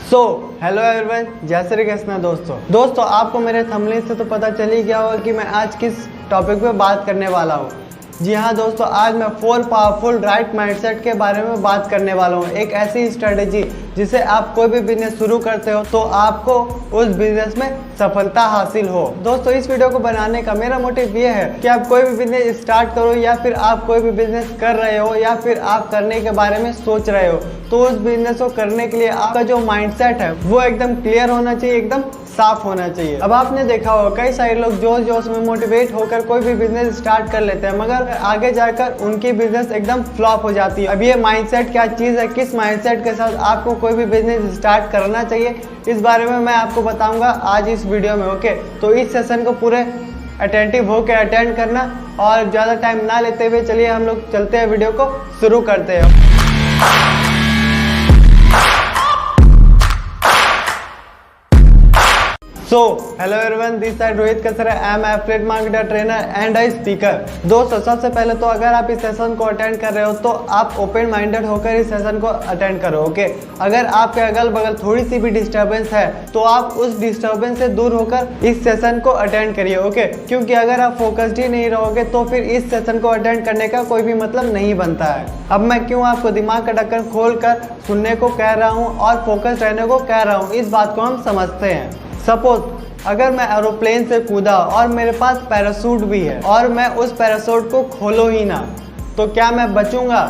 Hello everyone, जय श्री कृष्ण। दोस्तों आपको मेरे थंबनेल से तो पता चल ही गया होगा कि मैं आज किस टॉपिक पे बात करने वाला हूँ। जी हाँ दोस्तों, आज मैं 4 पावरफुल राइट माइंडसेट के बारे में बात करने वाला हूँ। एक ऐसी स्ट्रेटेजी जिसे आप कोई भी बिजनेस शुरू करते हो तो आपको उस बिजनेस में सफलता हासिल हो। दोस्तों इस वीडियो को बनाने का मेरा मोटिव ये है कि आप कोई भी बिजनेस स्टार्ट करो या फिर आप कोई भी बिजनेस कर रहे हो या फिर आप करने के बारे में सोच रहे हो, तो उस बिजनेस को करने के लिए आपका जो माइंडसेट है वो एकदम क्लियर होना चाहिए, एकदम साफ होना चाहिए। अब आपने देखा होगा कई सारे लोग जोश जोश में मोटिवेट होकर कोई भी बिजनेस स्टार्ट कर लेते हैं, मगर आगे जाकर उनकी बिजनेस एकदम फ्लॉप हो जाती है। अब ये माइंडसेट क्या चीज़ है, किस माइंडसेट के साथ आपको कोई भी बिजनेस स्टार्ट करना चाहिए, इस बारे में मैं आपको बताऊंगा आज इस वीडियो में। ओके, तो इस सेशन को पूरे अटेंटिव होकर अटेंड करना और ज़्यादा टाइम ना लेते हुए चलिए हम लोग चलते हैं, वीडियो को शुरू करते हैं। Hello everyone, this side Rohit Kasra, I am affiliate marketer trainer and a speaker. दोस्तों सबसे पहले तो अगर आप इस सेशन को अटेंड कर रहे हो तो आप ओपन माइंडेड होकर इस सेशन को अटेंड करो। ओके, अगर आपके अगल बगल थोड़ी सी भी डिस्टर्बेंस है तो आप उस डिस्टर्बेंस से दूर होकर इस सेशन को अटेंड करिए। ओके, क्योंकि अगर आप फोकस्ड ही नहीं रहोगे तो फिर इस सेशन को अटेंड करने का कोई भी मतलब नहीं बनता है। अब मैं क्यों आपको दिमाग का ढक्कन खोल कर सुनने को कह रहा हूँ और फोकस्ड रहने को कह रहा हूँ, इस बात को हम समझते हैं। सपोज अगर मैं एरोप्लेन से कूदा और मेरे पास पैराशूट भी है और मैं उस पैराशूट को खोलो ही ना, तो क्या मैं बचूंगा?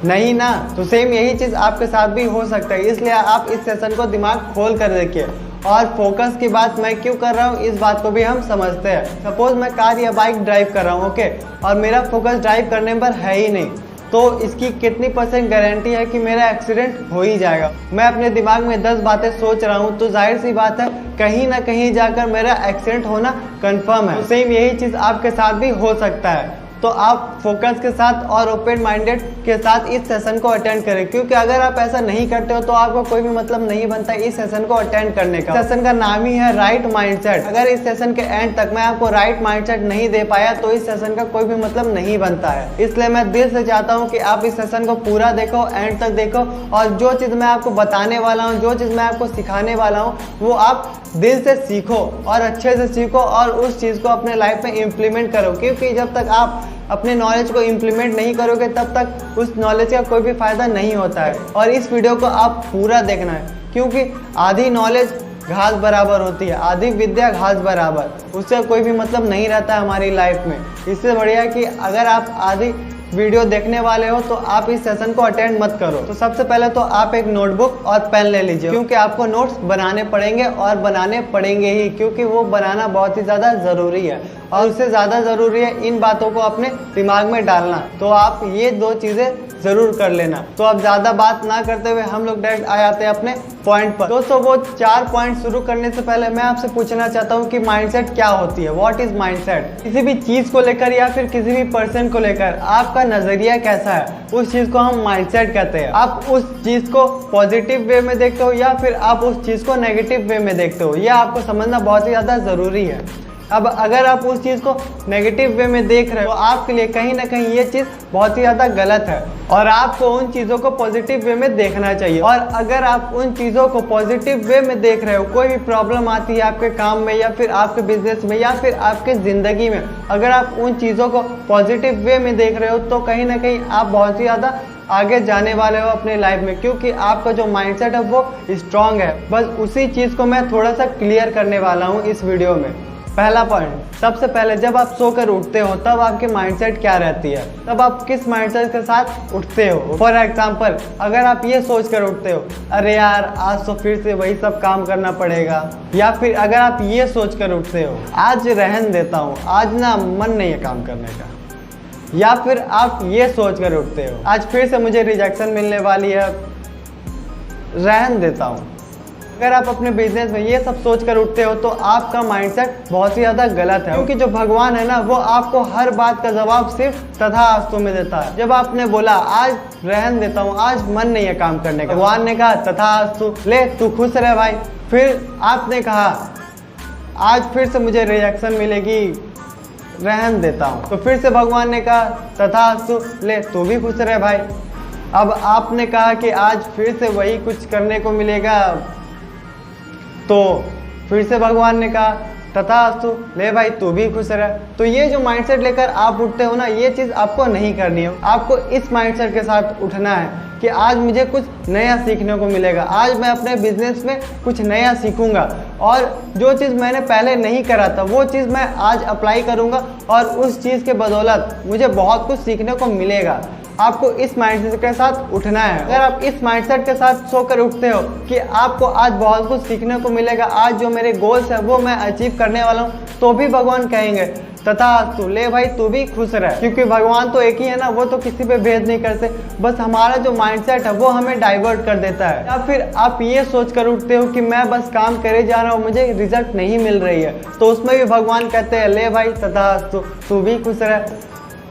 नहीं ना। तो सेम यही चीज़ आपके साथ भी हो सकता है, इसलिए आप इस सेशन को दिमाग खोल कर देखिए। और फोकस की बात मैं क्यों कर रहा हूँ इस बात को भी हम समझते हैं। सपोज मैं कार या बाइक ड्राइव कर रहा हूँ, ओके, और मेरा फोकस ड्राइव करने पर है ही नहीं, तो इसकी कितनी % गारंटी है कि मेरा एक्सीडेंट हो ही जाएगा? मैं अपने दिमाग में 10 बातें सोच रहा हूँ तो जाहिर सी बात है कहीं ना कहीं जाकर मेरा एक्सीडेंट होना कंफर्म है। तो सेम यही चीज़ आपके साथ भी हो सकता है। तो आप फोकस के साथ और ओपन माइंडेड के साथ इस सेशन को अटेंड करें, क्योंकि अगर आप ऐसा नहीं करते हो तो आपको कोई भी मतलब नहीं बनता इस सेशन को अटेंड करने का। सेशन का नाम ही है राइट माइंडसेट। अगर इस सेशन के एंड तक मैं आपको राइट माइंडसेट नहीं दे पाया तो इस सेशन का कोई भी मतलब नहीं बनता है। इसलिए मैं दिल से चाहता हूँ कि आप इस सेशन को पूरा देखो, एंड तक देखो, और जो चीज़ मैं आपको बताने वाला हूँ, जो चीज़ मैं आपको सिखाने वाला हूँ, वो आप दिल से सीखो और अच्छे से सीखो और उस चीज़ को अपने लाइफ में इम्प्लीमेंट करो। क्योंकि जब तक आप अपने नॉलेज को इम्प्लीमेंट नहीं करोगे तब तक उस नॉलेज का कोई भी फ़ायदा नहीं होता है। और इस वीडियो को आप पूरा देखना है, क्योंकि आधी नॉलेज घास बराबर होती है, आधी विद्या घास बराबर, उससे कोई भी मतलब नहीं रहता है हमारी लाइफ में। इससे बढ़िया कि अगर आप आधी वीडियो देखने वाले हो तो आप इस सेशन को अटेंड मत करो। तो सबसे पहले तो आप एक नोटबुक और पेन ले लीजिए, क्योंकि आपको नोट्स बनाने पड़ेंगे और बनाने पड़ेंगे ही, क्योंकि वो बनाना बहुत ही ज़्यादा ज़रूरी है। और उससे ज़्यादा ज़रूरी है इन बातों को अपने दिमाग में डालना। तो आप ये 2 चीज़ें ज़रूर कर लेना। तो अब ज़्यादा बात ना करते हुए हम लोग डायरेक्ट आ जाते हैं अपने पॉइंट पर। दोस्तों वो 4 पॉइंट शुरू करने से पहले मैं आपसे पूछना चाहता हूँ कि माइंडसेट क्या होती है, व्हाट इज माइंडसेट। किसी भी चीज़ को लेकर या फिर किसी भी पर्सन को लेकर आपका नज़रिया कैसा है, उस चीज़ को हम माइंडसेट कहते हैं। आप उस चीज़ को पॉजिटिव वे में देखते हो या फिर आप उस चीज़ को नेगेटिव वे में देखते हो, यह आपको समझना बहुत ही ज़्यादा ज़रूरी है। अब अगर आप उस चीज़ को नेगेटिव वे में देख रहे हो तो आपके लिए कहीं ना कहीं ये चीज़ बहुत ही ज़्यादा गलत है, और आपको उन चीज़ों को पॉजिटिव वे में देखना चाहिए। और अगर आप उन चीज़ों को पॉजिटिव वे में देख रहे हो, कोई भी प्रॉब्लम आती है आपके काम में या फिर आपके बिजनेस में या फिर आपके ज़िंदगी में, अगर आप उन चीज़ों को पॉजिटिव वे में देख रहे हो तो कहीं ना कहीं आप बहुत ही ज़्यादा आगे जाने वाले हो अपने लाइफ में, क्योंकि आपका जो माइंडसेट है वो स्ट्रांग है। बस उसी चीज़ को मैं थोड़ा सा क्लियर करने वाला हूँ इस वीडियो में। पहला पॉइंट, सबसे पहले जब आप सोकर उठते हो तब आपकी माइंडसेट क्या रहती है, तब आप किस माइंडसेट के साथ उठते हो। फॉर एग्जांपल अगर आप ये सोच कर उठते हो अरे यार आज तो फिर से वही सब काम करना पड़ेगा, या फिर अगर आप ये सोच कर उठते हो आज रहन देता हूँ, आज ना मन नहीं है काम करने का, या फिर आप ये सोच कर उठते हो आज फिर से मुझे रिजेक्शन मिलने वाली है, रहन देता हूँ। अगर आप अपने बिजनेस में ये सब सोच कर उठते हो तो आपका माइंडसेट बहुत ही ज़्यादा गलत है, क्योंकि जो भगवान है ना वो आपको हर बात का जवाब सिर्फ तथास्तु में देता है। जब आपने बोला आज रहन देता हूँ, आज मन नहीं है काम करने का, भगवान ने कहा तथास्तु, ले तू खुश रह भाई। फिर आपने कहा आज फिर से मुझे रिएक्शन मिलेगी, रहन देता हूँ, तो फिर से भगवान ने कहा तथास्तु, ले तू भी खुश रह भाई। अब आपने कहा कि आज फिर से वही कुछ करने को मिलेगा, तो फिर से भगवान ने कहा तथास्तु, ले भाई तू भी खुश रह। तो ये जो माइंडसेट लेकर आप उठते हो ना, ये चीज़ आपको नहीं करनी है। आपको इस माइंडसेट के साथ उठना है कि आज मुझे कुछ नया सीखने को मिलेगा, आज मैं अपने बिजनेस में कुछ नया सीखूंगा और जो चीज़ मैंने पहले नहीं करा था वो चीज़ मैं आज अप्लाई करूंगा और उस चीज़ के बदौलत मुझे बहुत कुछ सीखने को मिलेगा। आपको इस माइंडसेट के साथ उठना है। अगर आप इस माइंडसेट के साथ सोकर उठते हो कि आपको आज बहुत कुछ सीखने को मिलेगा, आज जो मेरे गोल्स है वो मैं अचीव करने वाला हूँ, तो भी भगवान कहेंगे तथास्तु, ले भाई तू भी खुश रह। क्योंकि भगवान तो एक ही है ना, वो तो किसी पे भेद नहीं करते, बस हमारा जो माइंडसेट है वो हमें डाइवर्ट कर देता है। या फिर आप ये सोच कर उठते हो कि मैं बस काम करे जा रहा हूँ, मुझे रिजल्ट नहीं मिल रही है, तो उसमें भी भगवान कहते हैं ले भाई तथास्तु, तू भी खुश रह।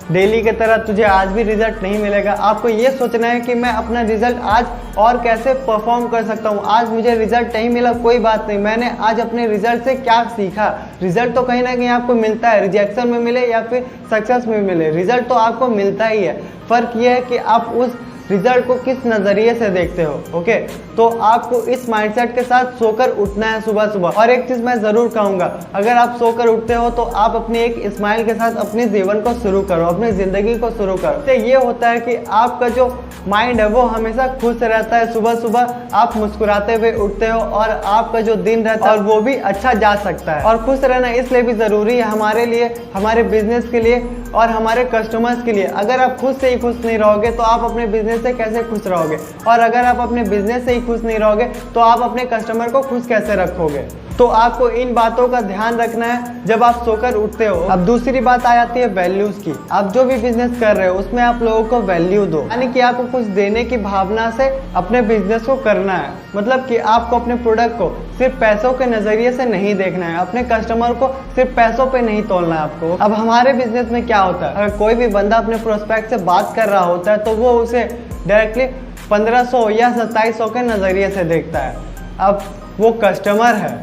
डेली की तरह तुझे आज भी रिजल्ट नहीं मिलेगा। आपको ये सोचना है कि मैं अपना रिजल्ट आज और कैसे परफॉर्म कर सकता हूँ। आज मुझे रिजल्ट नहीं मिला, कोई बात नहीं, मैंने आज अपने रिजल्ट से क्या सीखा। रिजल्ट तो कहीं ना कहीं आपको मिलता है, रिजेक्शन में मिले या फिर सक्सेस में मिले, रिजल्ट तो आपको मिलता ही है। फ़र्क ये है कि आप उस रिजल्ट को किस नज़रिए से देखते हो। ओके, तो आपको इस माइंडसेट के साथ सोकर उठना है सुबह सुबह। और एक चीज़ मैं ज़रूर कहूँगा, अगर आप सोकर उठते हो तो आप अपनी एक स्माइल के साथ अपने जीवन को शुरू करो, अपनी ज़िंदगी को शुरू करो। तो ये होता है कि आपका जो माइंड है वो हमेशा खुश रहता है। सुबह सुबह आप मुस्कुराते हुए उठते हो और आपका जो दिन रहता है और वो भी अच्छा जा सकता है। और खुश रहना इसलिए भी ज़रूरी है हमारे लिए, हमारे बिजनेस के लिए और हमारे कस्टमर्स के लिए। अगर आप खुद से ही खुश नहीं रहोगे तो आप अपने बिजनेस से कैसे खुश रहोगे, और अगर आप अपने बिजनेस से ही खुश नहीं रहोगे तो आप अपने कस्टमर को खुश कैसे रखोगे। तो आपको इन बातों का ध्यान रखना है जब आप सोकर उठते हो। अब दूसरी बात आ जाती है वैल्यूज की। आप जो भी बिजनेस कर रहे हो उसमें आप लोगों को वैल्यू दो, यानी कि आपको कुछ देने की भावना से अपने बिजनेस को करना है। मतलब कि आपको अपने प्रोडक्ट को सिर्फ पैसों के नजरिए से नहीं देखना है, अपने कस्टमर को सिर्फ पैसों पे नहीं तोलना है आपको। अब हमारे बिजनेस में क्या होता है, अगर कोई भी बंदा अपने प्रोस्पेक्ट से बात कर रहा होता है तो वो उसे डायरेक्टली 1500 या 2700 के नजरिए से देखता है। अब वो कस्टमर है,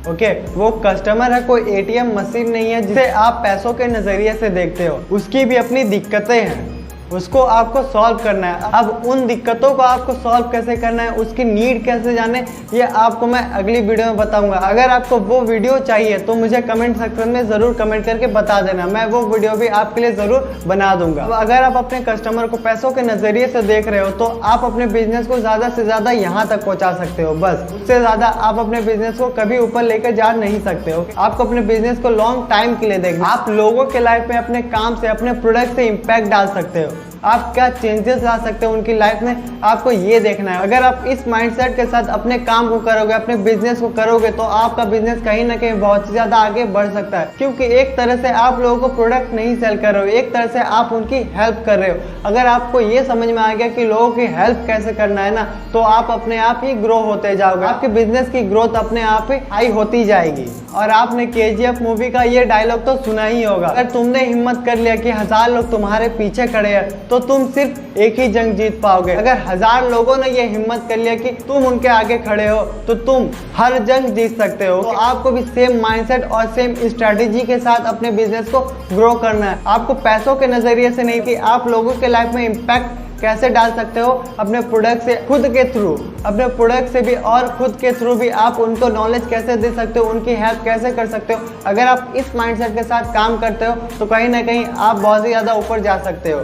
ओके, वो कस्टमर है, कोई एटीएम मशीन नहीं है जिसे आप पैसों के नजरिए से देखते हो। उसकी भी अपनी दिक्कतें हैं, उसको आपको सॉल्व करना है। अब उन दिक्कतों को आपको सॉल्व कैसे करना है, उसकी नीड कैसे जाने, ये आपको मैं अगली वीडियो में बताऊंगा। अगर आपको वो वीडियो चाहिए तो मुझे कमेंट सेक्शन में ज़रूर कमेंट करके बता देना, मैं वो वीडियो भी आपके लिए ज़रूर बना दूंगा। अब अगर आप अपने कस्टमर को पैसों के नज़रिए से देख रहे हो तो आप अपने बिजनेस को ज़्यादा से ज़्यादा यहाँ तक पहुँचा सकते हो, बस। उससे ज़्यादा आप अपने बिजनेस को कभी ऊपर लेकर जा नहीं सकते हो। आपको अपने बिजनेस को लॉन्ग टाइम के लिए देखना। आप लोगों के लाइफ में अपने काम से, अपने प्रोडक्ट से इम्पैक्ट डाल सकते हो, आप क्या चेंजेस ला सकते हो उनकी लाइफ में, आपको ये देखना है। अगर आप इस माइंडसेट के साथ अपने काम को करोगे, अपने बिजनेस को करोगे, तो आपका बिजनेस कहीं ना कहीं बहुत ज़्यादा आगे बढ़ सकता है। क्योंकि एक तरह से आप लोगों को प्रोडक्ट नहीं सेल कर रहे हो, एक तरह से आप उनकी हेल्प कर रहे हो। अगर आपको ये समझ में आ गया कि लोगों की हेल्प कैसे करना है ना, तो आप अपने आप ही ग्रो होते जाओगे, आपके बिजनेस की ग्रोथ अपने आप ही हाई होती जाएगी। और आपने KGF मूवी का ये डायलॉग तो सुना ही होगा, अगर तुमने हिम्मत कर लिया कि 1000 लोग तुम्हारे पीछे खड़े हैं तो तुम सिर्फ एक ही जंग जीत पाओगे। अगर 1000 लोगों ने ये हिम्मत कर लिया कि तुम उनके आगे खड़े हो तो तुम हर जंग जीत सकते हो। तो आपको भी सेम माइंडसेट और सेम स्ट्रेटेजी के साथ अपने बिजनेस को ग्रो करना है। आपको पैसों के नजरिए से नहीं, कि आप लोगों के लाइफ में इम्पैक्ट कैसे डाल सकते हो अपने प्रोडक्ट से, खुद के थ्रू, अपने प्रोडक्ट से भी और खुद के थ्रू भी आप उनको नॉलेज कैसे दे सकते हो, उनकी हेल्प कैसे कर सकते हो। अगर आप इस माइंडसेट के साथ काम करते हो तो कहीं ना कहीं आप बहुत ही ज़्यादा ऊपर जा सकते हो।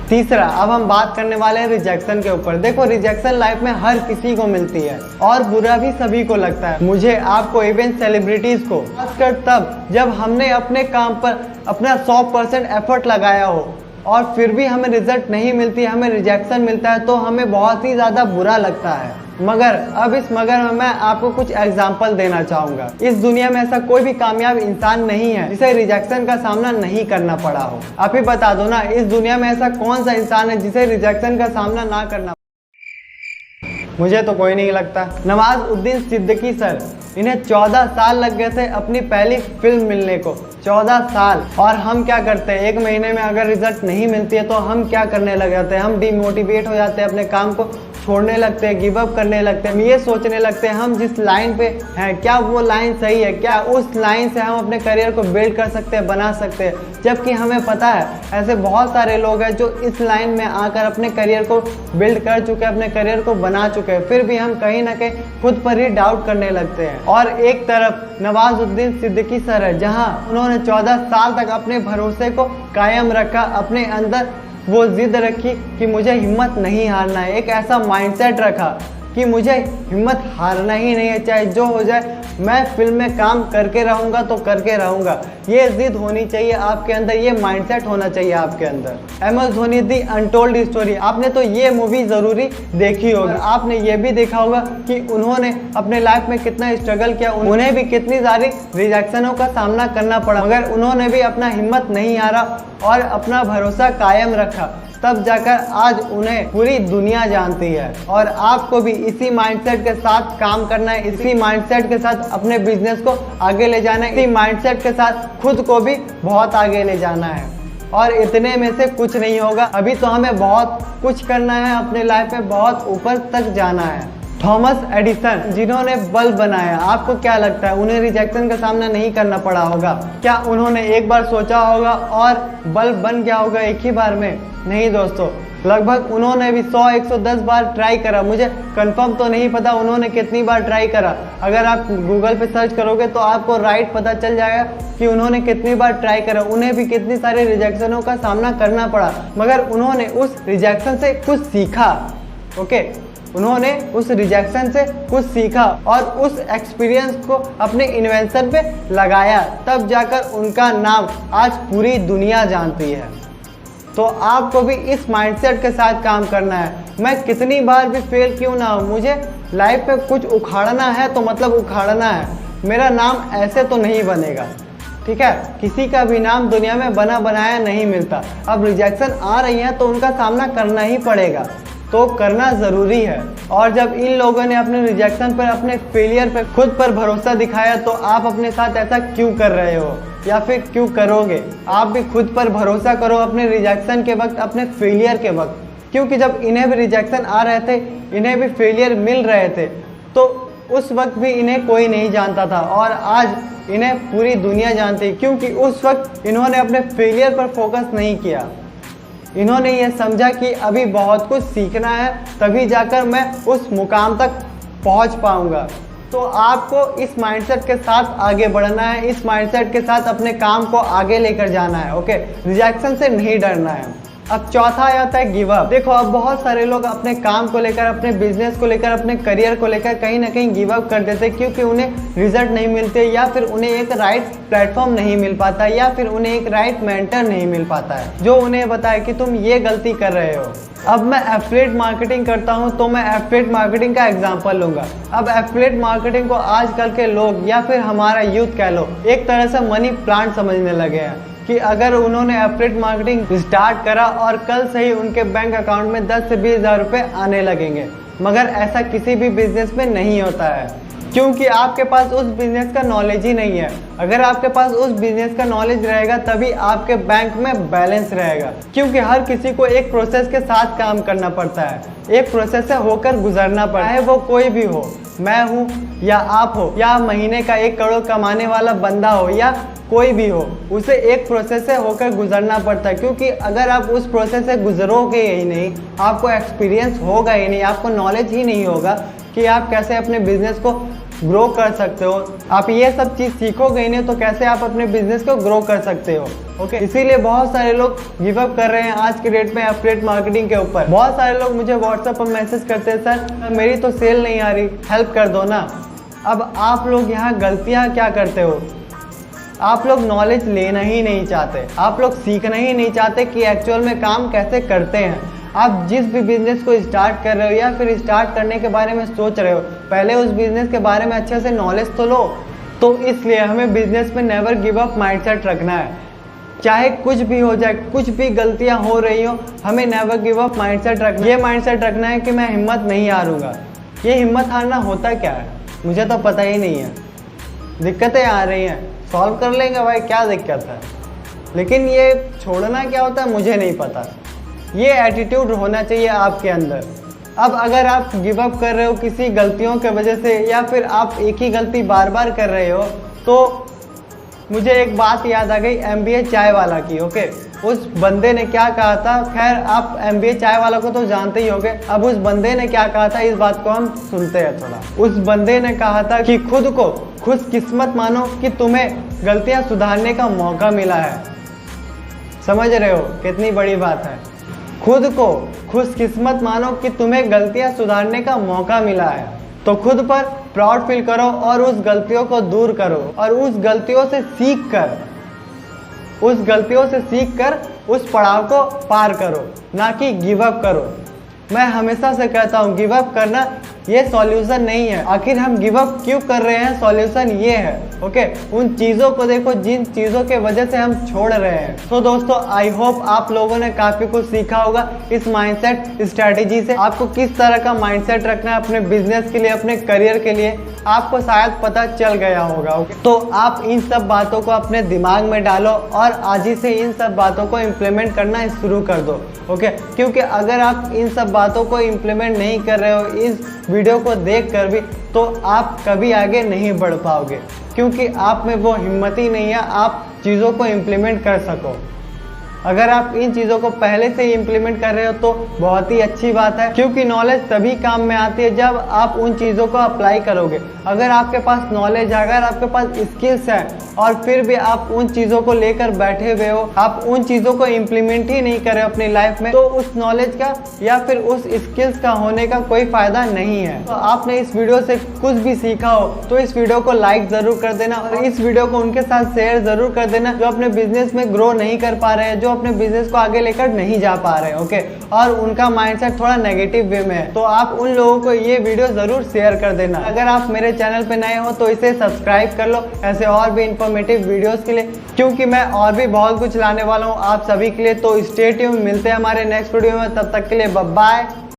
तीसरा, अब हम बात करने वाले हैं रिजेक्शन के ऊपर। देखो, रिजेक्शन लाइफ में हर किसी को मिलती है और बुरा भी सभी को लगता है, मुझे, आपको, इवन सेलिब्रिटीज को, खासकर तब जब हमने अपने काम पर अपना 100% एफर्ट लगाया हो और फिर भी हमें रिजल्ट नहीं मिलती, हमें रिजेक्शन मिलता है, तो हमें बहुत ही ज़्यादा बुरा लगता है। मगर अब इस मगर में मैं आपको कुछ एग्जाम्पल देना चाहूँगा। इस दुनिया में ऐसा कोई भी कामयाब इंसान नहीं है जिसे रिजेक्शन का सामना नहीं करना पड़ा हो। आप ही बता दो ना, इस दुनिया में ऐसा कौन सा इंसान है जिसे रिजेक्शन का सामना ना करना। मुझे तो कोई नहीं लगता। नवाजुद्दीन सिद्दीकी सर, इन्हें 14 साल लग गए थे अपनी पहली फिल्म मिलने को, 14 साल। और हम क्या करते हैं, 1 महीने में अगर रिजल्ट नहीं मिलती है तो हम क्या करने लग जाते हैं, हम डिमोटिवेट हो जाते हैं, अपने काम को छोड़ने लगते हैं, गिव अप करने लगते हैं। हम ये सोचने लगते हैं हम जिस लाइन पे हैं क्या वो लाइन सही है, क्या उस लाइन से हम अपने करियर को बिल्ड कर सकते हैं, बना सकते हैं। जबकि हमें पता है ऐसे बहुत सारे लोग हैं जो इस लाइन में आकर अपने करियर को बिल्ड कर चुके हैं, अपने करियर को बना चुके हैं, फिर भी हम कहीं ना कहीं खुद पर ही डाउट करने लगते हैं। और एक तरफ नवाजुद्दीन सिद्दीकी सर है, जहां उन्होंने 14 साल तक अपने भरोसे को कायम रखा, अपने अंदर वो जिद रखी कि मुझे हिम्मत नहीं हारना है, एक ऐसा माइंडसेट रखा कि मुझे हिम्मत हारना ही नहीं है, चाहे जो हो जाए मैं फिल्म में काम करके रहूँगा तो करके रहूँगा। ये जिद होनी चाहिए आपके अंदर, ये माइंडसेट होना चाहिए आपके अंदर। MS Dhoni the untold story, आपने तो ये मूवी ज़रूरी देखी होगी। आपने ये भी देखा होगा कि उन्होंने अपने लाइफ में कितना स्ट्रगल किया, उन्हें भी कितनी सारी रिजेक्शनों का सामना करना पड़ा, मगर उन्होंने भी अपना हिम्मत नहीं हारा और अपना भरोसा कायम रखा, तब जाकर आज उन्हें पूरी दुनिया जानती है। और आपको भी इसी माइंडसेट के साथ काम करना है, इसी माइंडसेट के साथ अपने बिजनेस को आगे ले जाना है, इसी माइंडसेट के साथ खुद को भी बहुत आगे ले जाना है। और इतने में से कुछ नहीं होगा, अभी तो हमें बहुत कुछ करना है, अपने लाइफ में बहुत ऊपर तक जाना है। थॉमस एडिसन जिन्होंने बल्ब बनाया, आपको क्या लगता है उन्हें रिजेक्शन का सामना नहीं करना पड़ा होगा? क्या उन्होंने एक बार सोचा होगा और बल्ब बन गया होगा एक ही बार में? नहीं दोस्तों, लगभग उन्होंने भी 100-110 बार ट्राई करा। मुझे कंफर्म तो नहीं पता उन्होंने कितनी बार ट्राई करा, अगर आप गूगल पे सर्च करोगे तो आपको राइट पता चल जाएगा कि उन्होंने कितनी बार ट्राई करा, उन्हें भी कितनी सारे रिजेक्शनों का सामना करना पड़ा, मगर उन्होंने उस रिजेक्शन से कुछ सीखा। ओके, उन्होंने उस रिजेक्शन से कुछ सीखा और उस एक्सपीरियंस को अपने इन्वेंशन पे लगाया, तब जाकर उनका नाम आज पूरी दुनिया जानती है। तो आपको भी इस माइंडसेट के साथ काम करना है। मैं कितनी बार भी फेल क्यों ना हो, मुझे लाइफ पे कुछ उखाड़ना है तो मतलब उखाड़ना है, मेरा नाम ऐसे तो नहीं बनेगा। ठीक है, किसी का भी नाम दुनिया में बना बनाया नहीं मिलता। अब रिजेक्शन आ रही है तो उनका सामना करना ही पड़ेगा, तो करना ज़रूरी है। और जब इन लोगों ने अपने रिजेक्शन पर, अपने फेलियर पर खुद पर भरोसा दिखाया, तो आप अपने साथ ऐसा क्यों कर रहे हो या फिर क्यों करोगे? आप भी खुद पर भरोसा करो अपने रिजेक्शन के वक्त, अपने फेलियर के वक्त, क्योंकि जब इन्हें भी रिजेक्शन आ रहे थे, इन्हें भी फेलियर मिल रहे थे, तो उस वक्त भी इन्हें कोई नहीं जानता था और आज इन्हें पूरी दुनिया जानती है, क्योंकि उस वक्त इन्होंने अपने फेलियर पर फोकस नहीं किया। इन्होंने ये समझा कि अभी बहुत कुछ सीखना है, तभी जाकर मैं उस मुकाम तक पहुंच पाऊंगा। तो आपको इस माइंडसेट के साथ आगे बढ़ना है, इस माइंडसेट के साथ अपने काम को आगे लेकर जाना है। ओके, रिजेक्शन से नहीं डरना है। अब चौथा आता है गिव अप। देखो, अब बहुत सारे लोग अपने काम को लेकर, अपने बिजनेस को लेकर, अपने करियर को लेकर कहीं ना कहीं गिव अप कर देते, क्योंकि उन्हें रिजल्ट नहीं मिलते, या फिर उन्हें एक राइट प्लेटफॉर्म नहीं मिल पाता, या फिर उन्हें एक राइट मेंटर नहीं मिल पाता है जो उन्हें बताए कि तुम ये गलती कर रहे हो। अब मैं एफिलिएट मार्केटिंग करता हूं, तो मैं एफिलिएट मार्केटिंग का एग्जांपल लूंगा। अब एफिलिएट मार्केटिंग को आजकल के लोग या फिर हमारा यूथ कह लो, एक तरह से मनी प्लांट समझने लगे हैं कि अगर उन्होंने एफिलिएट मार्केटिंग स्टार्ट करा और कल से ही उनके बैंक अकाउंट में 10 से 20 हज़ार रुपये आने लगेंगे। मगर ऐसा किसी भी बिजनेस में नहीं होता है, क्योंकि आपके पास उस बिजनेस का नॉलेज ही नहीं है। अगर आपके पास उस बिजनेस का नॉलेज रहेगा तभी आपके बैंक में बैलेंस रहेगा, क्योंकि हर किसी को एक प्रोसेस के साथ काम करना पड़ता है, एक प्रोसेस से होकर गुजरना पड़ता है। वो कोई भी हो, मैं हूँ या आप हो, या महीने का 1 करोड़ कमाने वाला बंदा हो, या कोई भी हो, उसे एक प्रोसेस से होकर गुजरना पड़ता है। क्योंकि अगर आप उस प्रोसेस से गुजरोगे ही नहीं, आपको एक्सपीरियंस होगा ही नहीं, आपको नॉलेज ही नहीं होगा कि आप कैसे अपने बिजनेस को ग्रो कर सकते हो, आप ये सब चीज़ सीखोगे ही नहीं, तो कैसे आप अपने बिजनेस को ग्रो कर सकते हो। ओके, इसीलिए बहुत सारे लोग गिव अप कर रहे हैं आज के डेट में एफिलिएट मार्केटिंग के ऊपर। बहुत सारे लोग मुझे व्हाट्सएप पर मैसेज करते हैं, सर मेरी तो सेल नहीं आ रही, हेल्प कर दो ना। अब आप लोग यहाँ गलतियाँ क्या करते हो, आप लोग नॉलेज लेना ही नहीं चाहते, आप लोग सीखना ही नहीं चाहते कि एक्चुअल में काम कैसे करते हैं। आप जिस भी बिजनेस को स्टार्ट कर रहे हो या फिर स्टार्ट करने के बारे में सोच रहे हो, पहले उस बिजनेस के बारे में अच्छे से नॉलेज तो लो। तो इसलिए हमें बिजनेस में नेवर गिव अप माइंडसेट रखना है, चाहे कुछ भी हो जाए, कुछ भी गलतियां हो रही हो, हमें नेवर गिव अप माइंडसेट रखना। ये माइंडसेट रखना है कि मैं हिम्मत नहीं हारूंगा। ये हिम्मत हारना होता क्या है मुझे तो पता ही नहीं है। दिक्कतें आ रही हैं, सॉल्व कर लेंगे भाई, क्या दिक्कत है, लेकिन ये छोड़ना क्या होता है मुझे नहीं पता। ये एटीट्यूड होना चाहिए आपके अंदर अब अगर आप गिव अप कर रहे हो किसी गलतियों के वजह से या फिर आप एक ही गलती बार बार कर रहे हो, तो मुझे एक बात याद आ गई MBA चाय वाला की। ओके, उस बंदे ने क्या कहा था, खैर आप MBA चाय वाला को तो जानते ही होंगे। अब उस बंदे ने क्या कहा था, इस बात को हम सुनते हैं थोड़ा। उस बंदे ने कहा था कि खुद को खुशकिस्मत मानो कि तुम्हें गलतियां सुधारने का मौका मिला है। समझ रहे हो कितनी बड़ी बात है। खुद को खुशकिस्मत मानो कि तुम्हें गलतियां सुधारने का मौका मिला है, तो खुद पर प्राउड फील करो और उस गलतियों को दूर करो और उस गलतियों से सीख कर उस पड़ाव को पार करो, ना कि गिव अप करो। मैं हमेशा से कहता हूँ गिव अप करना ये सॉल्यूशन नहीं है। आखिर हम गिव अप क्यों कर रहे हैं, सॉल्यूशन ये है। ओके, उन चीज़ों को देखो जिन चीज़ों के वजह से हम छोड़ रहे हैं। तो दोस्तों आई होप आप लोगों ने काफ़ी कुछ सीखा होगा इस माइंडसेट स्ट्रैटेजी से। आपको किस तरह का माइंडसेट रखना है अपने बिजनेस के लिए, अपने करियर के लिए, आपको शायद पता चल गया होगा। ओके, तो आप इन सब बातों को अपने दिमाग में डालो और आज ही से इन सब बातों को इम्प्लीमेंट करना शुरू कर दो। ओके, क्योंकि अगर आप इन सब बातों को इम्प्लीमेंट नहीं कर रहे हो इस वीडियो को देख कर भी, तो आप कभी आगे नहीं बढ़ पाओगे, क्योंकि आप में वो हिम्मत ही नहीं है आप चीज़ों को इम्प्लीमेंट कर सको। अगर आप इन चीज़ों को पहले से ही इम्प्लीमेंट कर रहे हो तो बहुत ही अच्छी बात है, क्योंकि नॉलेज तभी काम में आती है जब आप उन चीज़ों को अप्लाई करोगे। अगर आपके पास नॉलेज है, अगर आपके पास स्किल्स है और फिर भी आप उन चीज़ों को लेकर बैठे हुए हो, आप उन चीज़ों को इम्प्लीमेंट ही नहीं कर रहे हो अपनी लाइफ में, तो उस नॉलेज का या फिर उस स्किल्स का होने का कोई फ़ायदा नहीं है। तो आपने इस वीडियो से कुछ भी सीखा हो तो इस वीडियो को लाइक ज़रूर कर देना और इस वीडियो को उनके साथ शेयर ज़रूर कर देना जो अपने बिजनेस में ग्रो नहीं कर पा रहे हैं, जो अपने बिजनेस को आगे लेकर नहीं जा पा रहे हैं। ओके, और उनका माइंडसेट थोड़ा नेगेटिव वे में है, तो आप उन लोगों को ये वीडियो जरूर शेयर कर देना। अगर आप मेरे चैनल पे नए हो तो इसे सब्सक्राइब कर लो ऐसे और भी इंफॉर्मेटिव वीडियोस के लिए, क्योंकि मैं और भी बहुत कुछ लाने वाला हूँ आप सभी के लिए। तो स्टे ट्यून, मिलते हैं हमारे नेक्स्ट वीडियो में, तब तक के लिए बाय बाय।